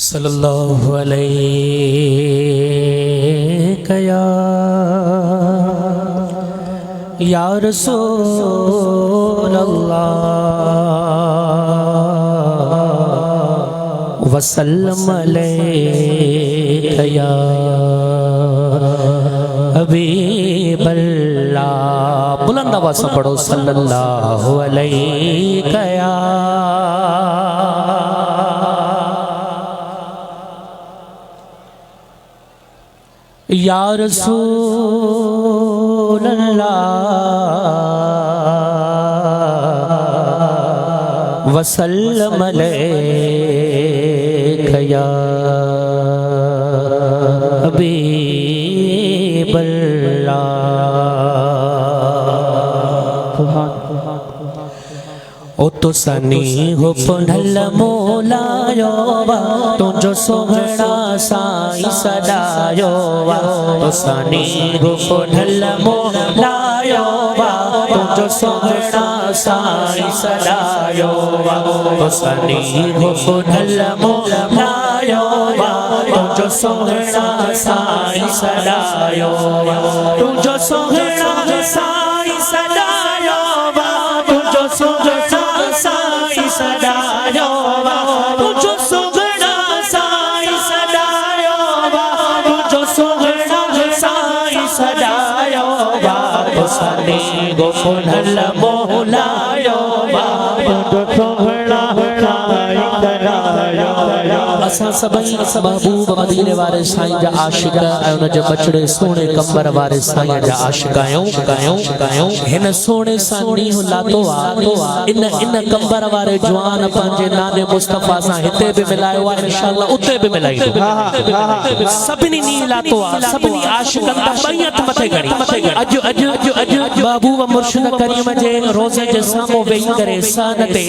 सल्लल्लाहु अलैहि या रसूल अल्लाह वसल्लम अलैका या हबीब अल्लाह। बुलंद आवाज़ से पढ़ो सल्लल्लाहु अलैका या रसूल अल्लाह वसल्लम अलैका या हबीब अल्लाह। ओ तो सनी हो पुंढल मोलायो वा तुझो सोहणा साईं सदायो वा। तो सनी हो पुंढल मोलायो वा तुझो सोहणा साईं सदायो वा। तो सनी हो पुंढल मोलायो वा तुझो सोहणा साईं सदायो वा। तुझो सोहणा साईं सदायो वा तुझो सोहणा साईं सदायो वा। तुझो सोहणा साईं सदायो वा तुझो सोहणा साईं सदायो वा। तो सनी गो पुंढल मोलायो वा तुझो सोहणा साईं सदायो वा। असां सभई महबूब मदीने वारे साईं जा आशिक ऐं उन जे बचड़े सोने कंबर वारे साईं जा आशिक आहियूं। हिन सोने सां नींहुं लातो आहे इन कंबर वारे जवान पंहिंजे नाने मुस्तफा सां हिते बि मिलायो आहे, इंशाअल्लाह उते बि मिलाईंदो। सभिनी नींहुं लातो आहे, सभिनी आशिकनि ता ॿई हथ मथे खणी अॼु महबूब मुर्शिद करीम जे रोज़े जे साम्हूं वेही करे सान ते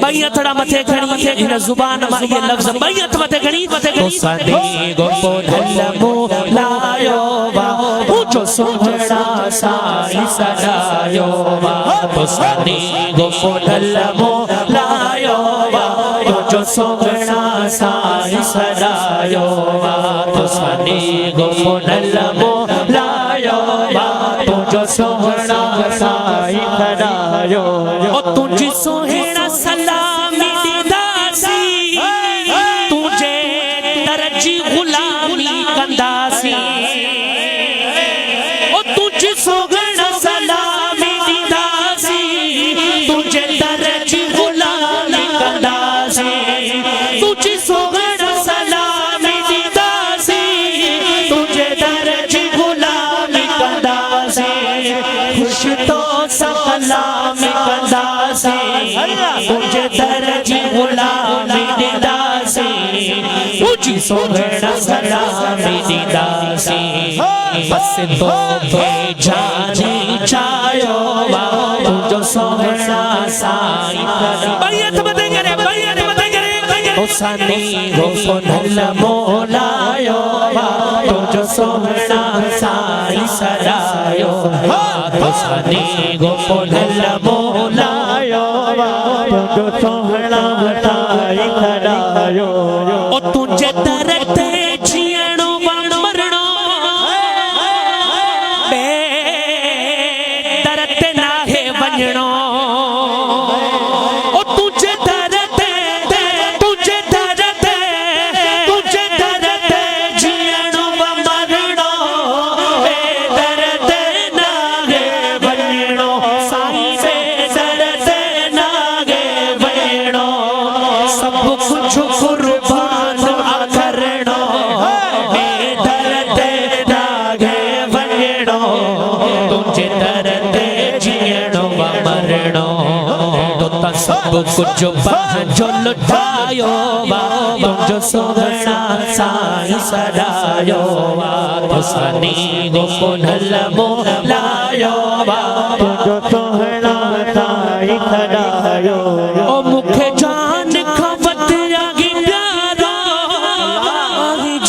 ॿई हथड़ा मथे खणी हिन ज़ुबान मां इहे लफ़्ज़ ॿई हथ मथे खणी तो सनी गो पुंढल मोलायो वा तुझो सोहणा साईं सदायो वा। तो सनी गो पुंढल मोलायो वा तुझो सोहणा साईं सदायो वा। तो सनी गो पुंढल मोलायो वा तुझो सोहणा साईं सदायो। ओ तुझी सोहणा सलामी दीदासी तुझे दरजी गुलामी कंदासी। ओ तुझी सोहणा सलामी दीदासी तुझे दरजी गुलामी कंदासी। तुझी सोहणा सलामी दीदासी तुझे दरजी गुलामी कंदासी। खुश तो सलामी कंदासी तुझे दरजी गुलामी दीदासी। तुझी सोहणा सलामी दीदासी बस तो जानी चायो वा तुझो सोहणा साईं बैयत मते करे ओ सनी गो पुंढल मोलायो वा तुझो सोहणा साईं सदायो वा। तो सनी गो पुंढल मोलायो वा तुझो सोहणा साईं सदायो। ओ तुझे दर ते जीअणो वा मरणो बे दर ते नाहे वञणो। ओ तुझे दर ते तुझे दर ते जीअणो वा मरणो बे दर ते नाहे वञणो। साईं बे दर ते नाहे वञणो सब कुछ कुर्बान करणो बे दर ते नाहे वञणो। तुझे दर ते जीअणो वा मरणो तो सब कुछ पंहिंजो लुटायो वा तुझो सोहणा साईं सदायो वा। तो सनी गो पुंढल मोलायो वा तुझो सोहणा साईं सदायो। ओ मूंखे जान खां वधियागी प्यारो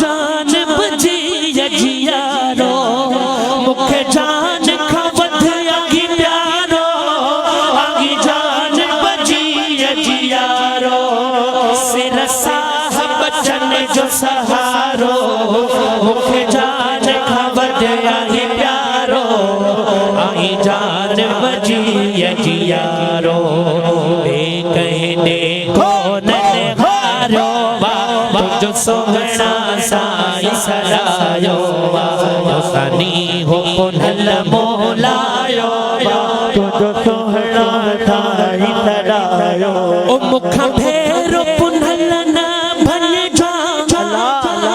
जान बजी जियारो। मूंखे जान खां वधियागी प्यारो जान बजी जियारो। सिर साहब जान बजी अजियारो कहीं देखो नन्हारो तुझो सोहना साईं सदायो सनी हो पुनल मोलायो तुझो सोहना साईं सदायो ओ मुख फेरो पुनल ना बन जा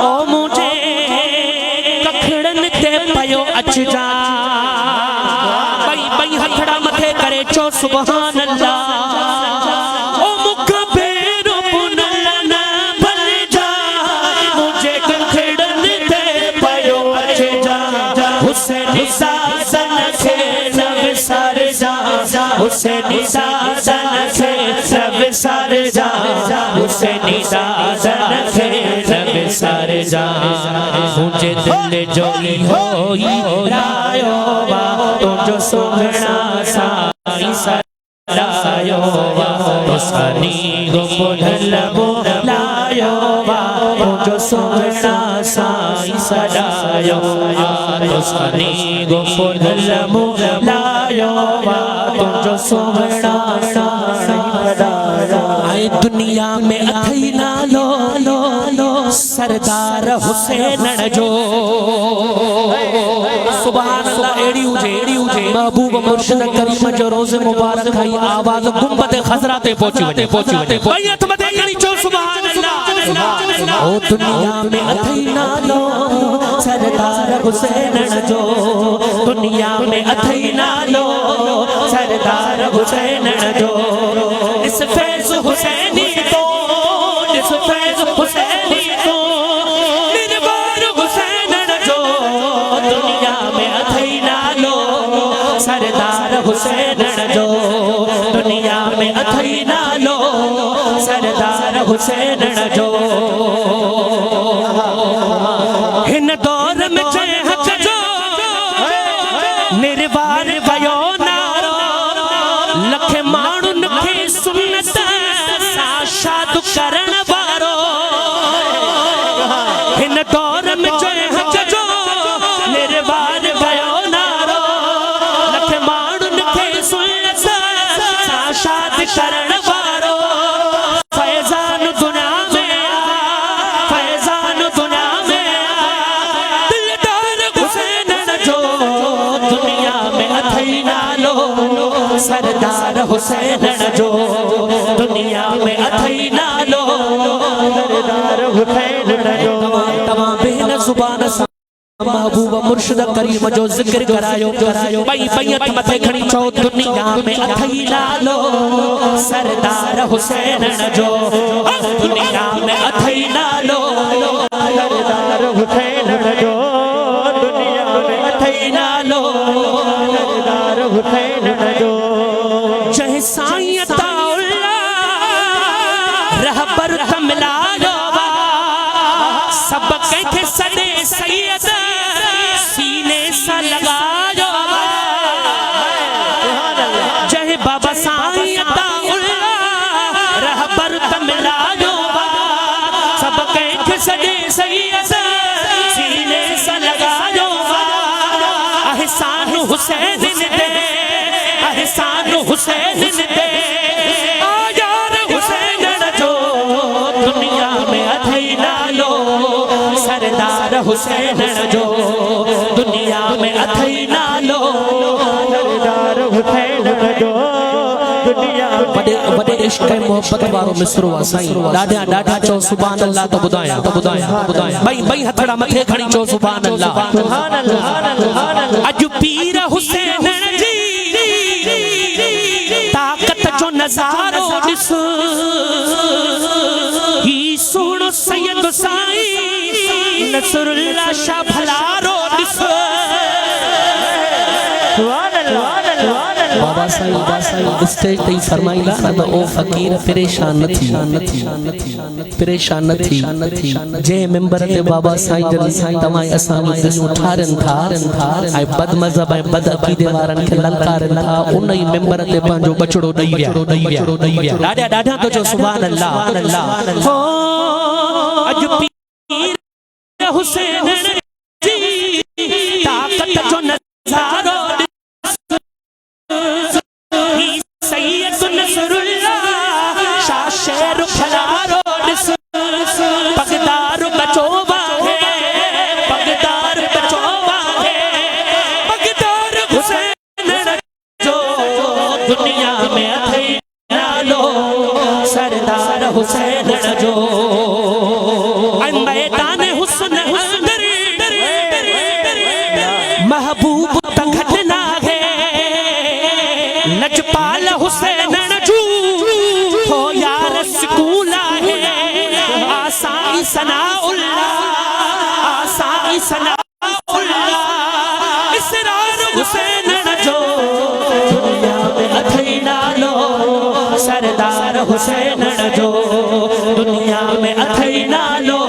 ओ मुझे कखड़न ते पयो अच जा बई हथड़ा मथे करे चो सुभान अल्लाह ओ मुख फेरो पुनल ना बन जा मुझे कखड़न ते पयो अच जा हुसैन सासन खे सब सर जा हुसैन सासन खे सब सर जा हुसैन सासन खे सब सर जा मुझे दिल जोई होई रायो तुझो सोहना साईं सदायो तो सनी गो पुनल मोलायो तुझो सोहना साईं सदायो तो सनी गो पुनल मोलायो तुझो सोहना साईं सदायो आए दुनिया में अथई नालो सरदार हुसैन जो सुभान अल्लाह एड़ी हुजे महबूब मुर्शिद करीम जो रोज़ मुबारक है आवाज गुंबद खजरा ते पहुंची वने बैत मते करी चो सुभान अल्लाह ओ दुनिया में अथई नालो सरदार हुसैन जो दुनिया में अथई नालो सरदार हुसैन जो इस फैज हुसैनी तो इस फैज हुसैनी तो निर्वार हुसैन जो दुनिया में अथई नालो सरदार हुसैन जो दुनिया में अथई नालो सरदार हुसैन जो हिन दौर में चे हक जो निर्वार भयो नारो लखे माण्हुन खे सुन्नत साक्षात करण वारो हिन दौर में चे हक जो निर्वार भयो नारो लखे माण्हुन खे सुन्नत साक्षात करण वारो फैज़ान दुनिया में फैज़ान दुनिया में दिलदार हुसैन जो दुनिया में अथई नालो सरदार हुसैन जो दुनिया में अथई नालो सरदार हुसैन जो तमाम बेन जुबान महबूब मुर्शिद करीम जो जिक्र करायो बई बैत मथे खणी चो दुनिया में अथई नालो सरदार हुसैन जो दुनिया में अथई नालो सरदार हुसैन जो दुनिया में अथई नालो सरदार हुसैन जो जय साईं ताउल्ला रहबर कमलायो सब कंखे सदे सैयद सीने सा लगायो जय बाबा साईं ताउल्ला रहबर कमलायो सब कंखे सदे सैयद सीने सा लगायो अहसान हुसैन दे अहसान हुसैन दे यार हुसैन जो दुनिया में अथई नालो सरदार हुसैन जो दुनिया में अथई नालो सरदार हुसैन जो दुनिया वडे इश्क मोहब्बत वारो मिसरो साईं डाढा चो सुभान अल्लाह तो बुधाया बई हथड़ा मथे खणी चो सुभान अल्लाह अज पीर हुसैन जी ताकत जो नजारो दिस ही सुन सैयद साईं नसरुल्लाह शाह भलारो दिस बाबा साईं स्टेज ते फरमाइला न ओ फकीर परेशान न थी जे मेंबर ते बाबा साईं जन तमाई असानी दिलूं ठारन था ऐं बद मज़हब ऐं बद अक़ीदे वारन खे ललकारन था उन ई मेंबर ते पंहिंजो बचड़ो ॾई विया ॾाढा तो जो सुभान अल्लाह हो अज पीर हुसैन जी ताकत जो नज़ारो हुसैन जो मैदान हुस्न अंदर महबूब तघटना है लजपाल हुसैन जू हो यार स्कूला है आसाई सनाउल्लाह आसाई सनाउल्लाह इसरार हुसैन जो दुनिया में अथई नालो सरदार हुसैन जो दुनिया में अथई नालो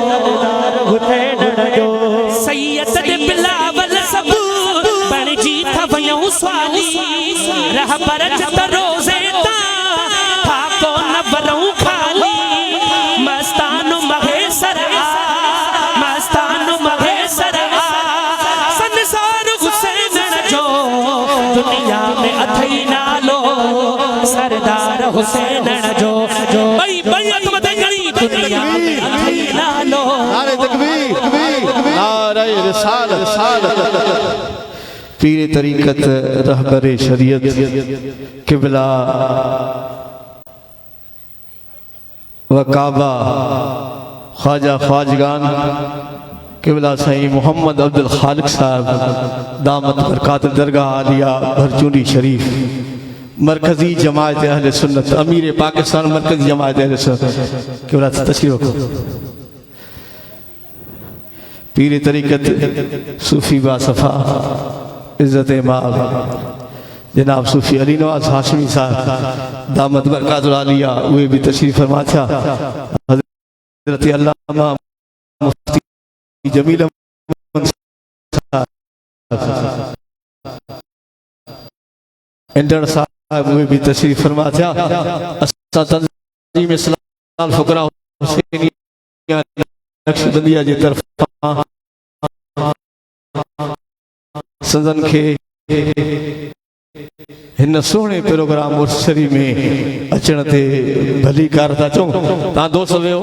सरदार हुसैन जो सैयद बिलावल सब बण जी था वयूं स्वाली रह पर जत रोज़े ता खाको न वरूं खाली मस्तानु महेसर आ मस्तानु महेसर आ संसार हुसैन जो दुनिया में अथई नालो सरदार हुसैन जो भाई बैत मदनी दुनिया में अथई नालो नारे तकबीर नारे रिसालत पीर तरीकत रहबर शरीयत किबला व काबा ख्वाजा ख्वाजगान किबला सही मोहम्मद अब्दुल खालिक साहब दामत बरकात दरगाह आलिया भरचूंडी शरीफ मरकजी जमायत अहले सुन्नत अमीर पाकिस्तान मरकजी जमायत अहले सुन्नत किबला तशरीफ रखो पीर तरीकत सूफी बासफा इज्जत माल जनाब सूफी अली नवाज हाशमी साहब दामत बरकातुल आलिया वे भी तशरीफ फरमा था हज़रत अल्लामा मुफ्ती जमील इंटर साहब वे भी तशरीफ फरमा था तंजीम इस्लाम फुकरा हुसैनिया नक्शबंदिया जी तरफ सदन के हिन सोहणे प्रोग्राम मुर्सरी में अचण ते भली कार था चऊं तव्हां दोस्त वेहो